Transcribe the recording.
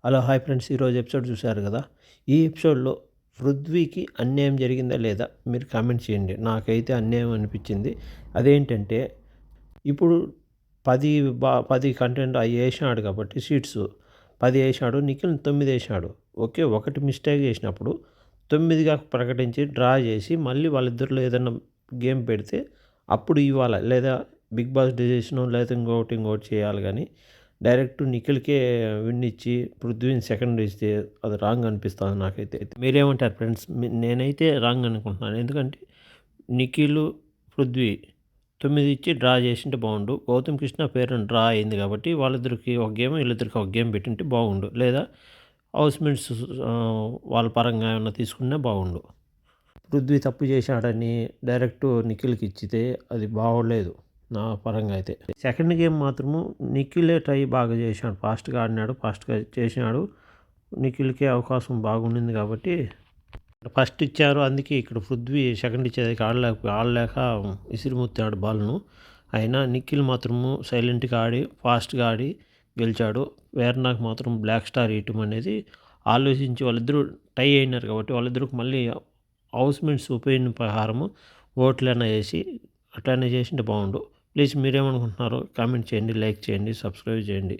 Hello hi friends, ఈరోజు episode చూశారు కదా. ఈ ఎపిసోడ్లో పృథ్వీకి అన్యాయం జరిగిందా లేదా మీరు కామెంట్ చేయండి. నాకైతే అన్యాయం అనిపించింది. అదేంటంటే ఇప్పుడు 10 కంటెంట్ అవి వేసినాడు కాబట్టి సీట్స్ 10 వేసినాడు, నిఖిల్ 9 వేసినాడు. ఓకే, ఒకటి మిస్టేక్ చేసినప్పుడు 9గా ప్రకటించి డ్రా చేసి మళ్ళీ వాళ్ళిద్దరిలో ఏదైనా గేమ్ పెడితే అప్పుడు ఇవ్వాలి, లేదా బిగ్ బాస్ డెసిషను లేదా ఇంకోటి చేయాలి. కానీ డైరెక్ట్ నిఖిల్కే విన్ ఇచ్చి పృథ్వీని సెకండ్ ఇస్తే అది రాంగ్ అనిపిస్తుంది నాకైతే. మీరేమంటారు ఫ్రెండ్స్? నేనైతే రాంగ్ అనుకుంటున్నాను. ఎందుకంటే నిఖిల్, పృథ్వీ 9 ఇచ్చి డ్రా చేసింటే బాగుండు. గౌతమ్ కృష్ణ పేరు డ్రా అయింది కాబట్టి వాళ్ళిద్దరికి ఒక గేమ్, వీళ్ళిద్దరికి ఒక గేమ్ పెట్టింటే బాగుండు. లేదా హౌస్మేట్స్ వాళ్ళ పరంగా ఏమన్నా తీసుకున్నా బాగుండు. పృథ్వీ తప్పు చేశాడని డైరెక్ట్ నిఖిల్కి ఇచ్చితే అది బాగోలేదు నా పరంగా అయితే. సెకండ్ గేమ్ మాత్రము నిఖిలే ట్రై బాగా చేశాడు, ఫాస్ట్గా ఆడినాడు, ఫాస్ట్గా చేసినాడు. నిఖిల్కే అవకాశం బాగుండింది కాబట్టి ఫస్ట్ ఇచ్చారు. అందుకే ఇక్కడ పృథ్వీ సెకండ్ ఇచ్చేదానికి ఆడలేక విసిరిముత్తాడు బాల్ను. అయినా నిఖిల్ మాత్రము సైలెంట్గా ఆడి ఫాస్ట్గా ఆడి గెలిచాడు. వేర్నాకు మాత్రం బ్లాక్ స్టార్ ఇయటం అనేది ఆలోచించి వాళ్ళిద్దరూ టై అయినారు కాబట్టి వాళ్ళిద్దరికి మళ్ళీ హౌస్మేట్స్ ఒపీనియన్ ప్రకారము ఓట్లైనా వేసి అట్లనే చేసింటే బాగుండు. ప్లీజ్ మీరేమనుకుంటున్నారో కామెంట్ చేయండి, లైక్ చేయండి, సబ్స్క్రైబ్ చేయండి.